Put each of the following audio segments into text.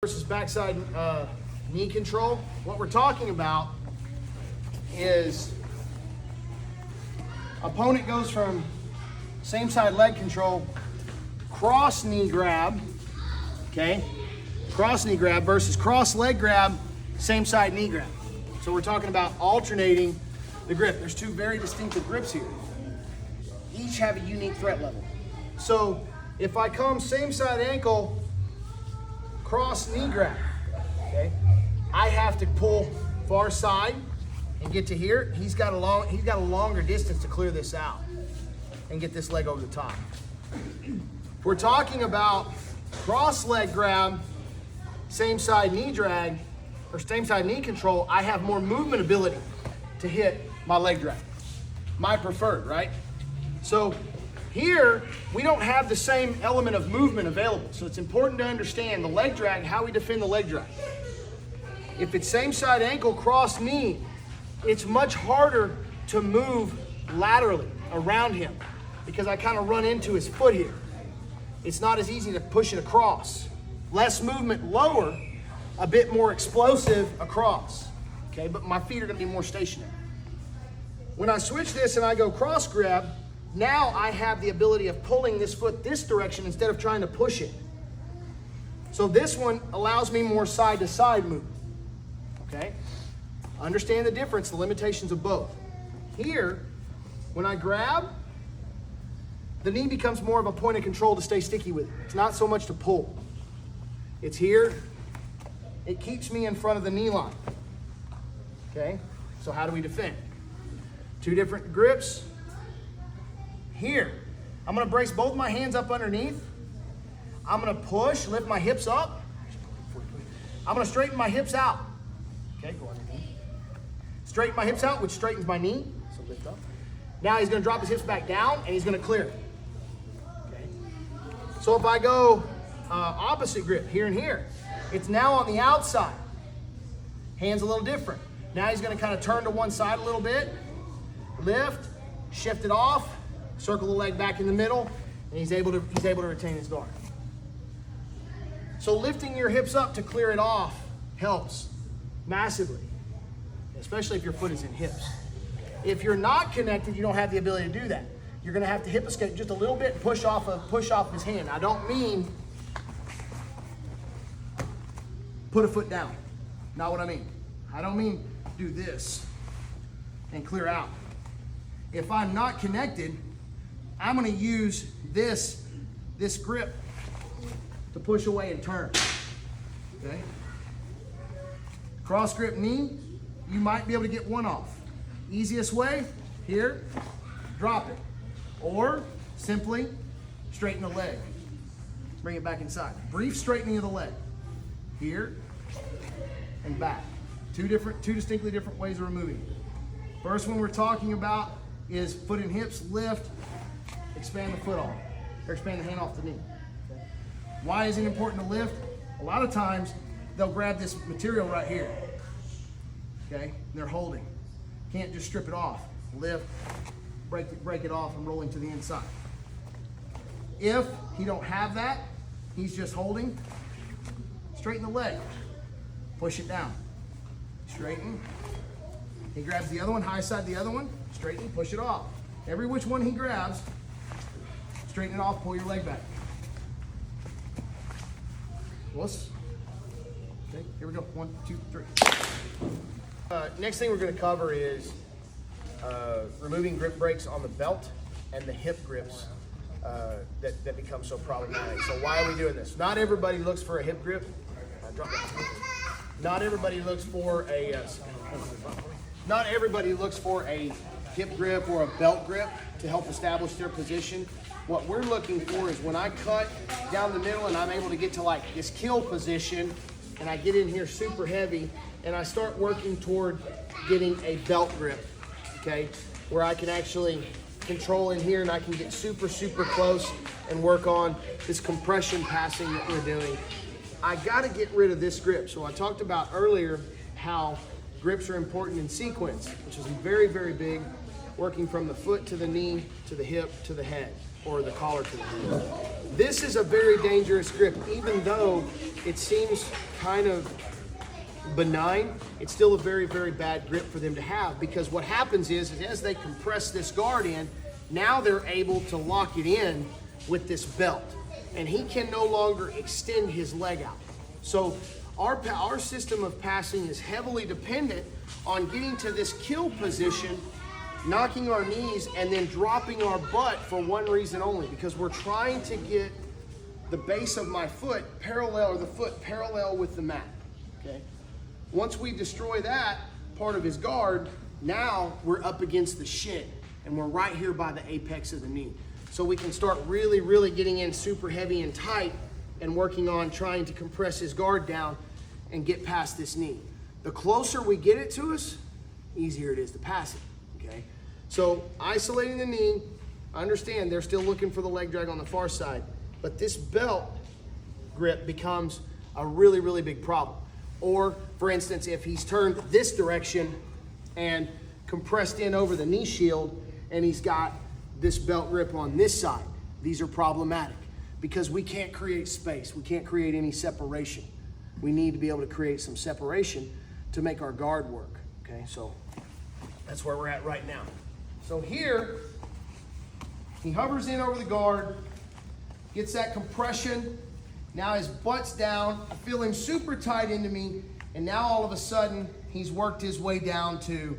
Versus backside knee control. What we're talking about is opponent goes from same side leg control, cross knee grab, okay? Cross knee grab versus cross leg grab, same side knee grab. So we're talking about alternating the grip. There's two very distinctive grips here. Each have a unique threat level. So if I come same side ankle, cross knee grab, okay? I have to pull far side and get to here. He's got a longer distance to clear this out and get this leg over the top. If we're talking about cross leg grab, same side knee drag, or same side knee control, I have more movement ability to hit my leg drag. My preferred, right? So here, we don't have the same element of movement available. So it's important to understand the leg drag, how we defend the leg drag. If it's same side ankle, cross knee, it's much harder to move laterally around him because I kind of run into his foot here. It's not as easy to push it across. Less movement lower, a bit more explosive across, okay? But my feet are gonna be more stationary. When I switch this and I go cross grab, now I have the ability of pulling this foot this direction instead of trying to push it. So this one allows me more side to side movement, okay? Understand the difference, the limitations of both. Here, when I grab, the knee becomes more of a point of control to stay sticky with it. It's not so much to pull. It's here, it keeps me in front of the knee line, okay? So how do we defend? Two different grips. Here, I'm gonna brace both my hands up underneath. I'm gonna push, lift my hips up. I'm gonna straighten my hips out. Okay, go underneath. Straighten my hips out, which straightens my knee, so lift up. Now he's gonna drop his hips back down and he's gonna clear it. Okay. So if I go opposite grip, here and here, it's now on the outside. Hands a little different. Now he's gonna kind of turn to one side a little bit, lift, shift it off, circle the leg back in the middle, and he's able to retain his guard. So lifting your hips up to clear it off helps massively, especially if your foot is in hips. If you're not connected, you don't have the ability to do that. You're gonna have to hip escape just a little bit and push off his hand. I don't mean put a foot down. Not what I mean. I don't mean do this and clear out. If I'm not connected, I'm gonna use this grip to push away and turn, okay? Cross grip knee, you might be able to get one off. Easiest way, here, drop it. Or simply straighten the leg. Bring it back inside. Brief straightening of the leg. Here and back. Two distinctly different ways of removing it. First one we're talking about is foot and hips, lift, expand the foot off, or expand the hand off the knee. Okay. Why is it important to lift? A lot of times they'll grab this material right here, okay? And they're holding. Can't just strip it off. Lift, break it off and rolling to the inside. If he don't have that, he's just holding, straighten the leg, push it down, straighten. He grabs the other one, high side the other one, straighten, push it off. Every which one he grabs, straighten it off, pull your leg back. Okay, here we go. 1, 2, 3. Next thing we're going to cover is removing grip breaks on the belt and the hip grips that become so problematic. So why are we doing this? Not everybody looks for a hip grip. Not everybody looks for a hip grip or a belt grip to help establish their position. What we're looking for is when I cut down the middle and I'm able to get to like this kill position and I get in here super heavy and I start working toward getting a belt grip, okay? Where I can actually control in here and I can get super, super close and work on this compression passing that we're doing. I gotta get rid of this grip. So I talked about earlier how grips are important in sequence, which is very, very big, working from the foot to the knee, to the hip, to the head. or the collar to the hand. This is a very dangerous grip, even though it seems kind of benign, it's still a very, very bad grip for them to have, because what happens is as they compress this guard in, now they're able to lock it in with this belt, and he can no longer extend his leg out. So our system of passing is heavily dependent on getting to this kill position, knocking our knees, and then dropping our butt for one reason only, because we're trying to get the base of my foot parallel, or the foot parallel with the mat, okay? Once we destroy that part of his guard, now we're up against the shin, and we're right here by the apex of the knee. So we can start really, really getting in super heavy and tight and working on trying to compress his guard down and get past this knee. The closer we get it to us, easier it is to pass it, okay? So isolating the knee, I understand they're still looking for the leg drag on the far side, but this belt grip becomes a really, really big problem. Or, for instance, if he's turned this direction and compressed in over the knee shield, and he's got this belt grip on this side, these are problematic because we can't create space. We can't create any separation. We need to be able to create some separation to make our guard work, okay? So that's where we're at right now. So here, he hovers in over the guard, gets that compression. Now his butt's down. I feel him super tight into me. And now all of a sudden, he's worked his way down to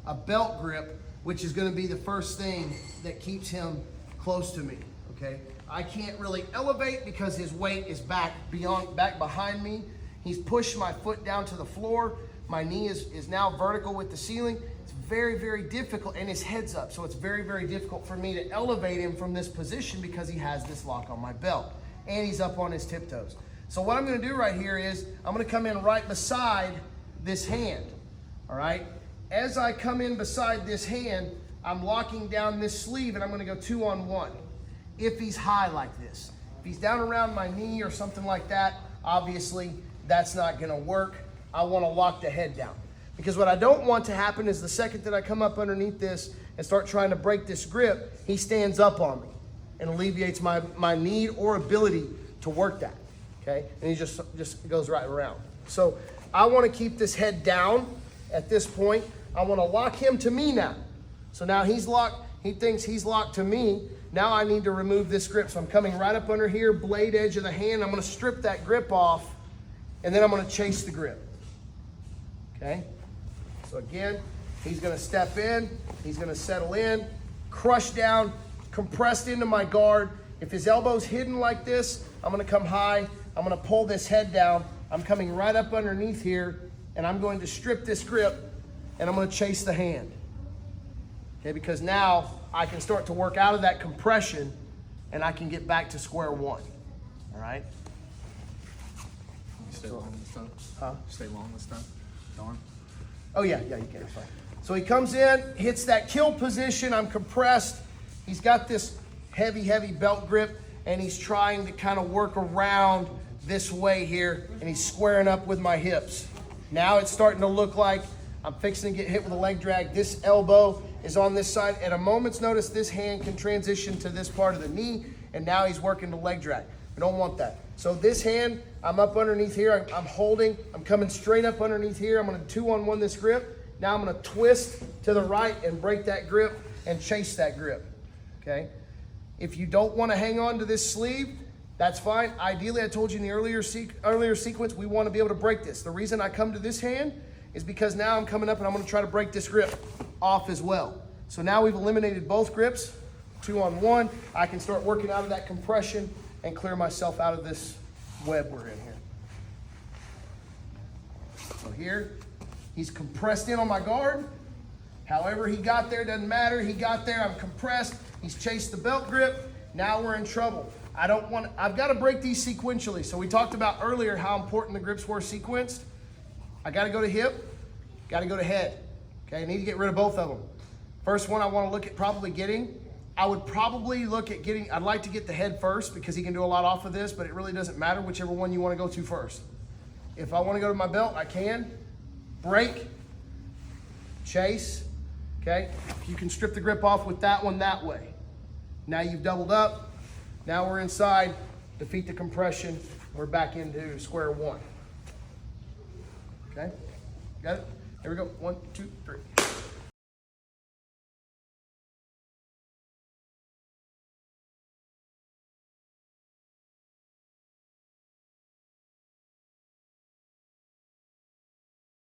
a belt grip, which is gonna be the first thing that keeps him close to me, okay? I can't really elevate because his weight is back behind me. He's pushed my foot down to the floor. My knee is now vertical with the ceiling. It's very, very difficult, and his head's up. So it's very, very difficult for me to elevate him from this position because he has this lock on my belt. And he's up on his tiptoes. So what I'm gonna do right here is I'm gonna come in right beside this hand, all right? As I come in beside this hand, I'm locking down this sleeve and I'm gonna go 2-on-1. If he's high like this. If he's down around my knee or something like that, obviously that's not gonna work. I wanna lock the head down. Because what I don't want to happen is the second that I come up underneath this and start trying to break this grip, he stands up on me and alleviates my need or ability to work that, okay? And he just goes right around. So I wanna keep this head down at this point. I wanna lock him to me now. So now he's locked, he thinks he's locked to me. Now I need to remove this grip. So I'm coming right up under here, blade edge of the hand. I'm gonna strip that grip off, and then I'm gonna chase the grip, okay? So again, he's gonna step in, he's gonna settle in, crush down, compressed into my guard. If his elbow's hidden like this, I'm gonna come high, I'm gonna pull this head down, I'm coming right up underneath here, and I'm going to strip this grip, and I'm gonna chase the hand. Okay, because now I can start to work out of that compression, and I can get back to square one, all right? Stay long this time? Huh? Stay long this time? Darn. Oh yeah, you can, it's fine. So he comes in, hits that kill position, I'm compressed. He's got this heavy, heavy belt grip, and he's trying to kind of work around this way here, and he's squaring up with my hips. Now it's starting to look like I'm fixing to get hit with a leg drag. This elbow is on this side. At a moment's notice, this hand can transition to this part of the knee, and now he's working the leg drag. We don't want that. So this hand, I'm up underneath here, I'm holding, I'm coming straight up underneath here. I'm gonna 2-on-1 this grip. Now I'm gonna twist to the right and break that grip and chase that grip, okay? If you don't wanna hang on to this sleeve, that's fine. Ideally, I told you in the earlier sequence, we wanna be able to break this. The reason I come to this hand is because now I'm coming up and I'm gonna try to break this grip off as well. So now we've eliminated both grips, 2-on-1. I can start working out of that compression and clear myself out of this web we're in here. So here, he's compressed in on my guard. However he got there, doesn't matter. He got there, I'm compressed. He's chased the belt grip. Now we're in trouble. I've got to break these sequentially. So we talked about earlier how important the grips were sequenced. I got to go to hip, got to go to head. Okay, I need to get rid of both of them. First one I want to look at probably getting. I would probably look at getting, I'd like to get the head first because he can do a lot off of this, but it really doesn't matter whichever one you want to go to first. If I want to go to my belt, I can. Break, chase, okay? You can strip the grip off with that one that way. Now you've doubled up. Now we're inside defeat the compression, we're back into square one. Okay, got it? Here we go, 1, 2, 3.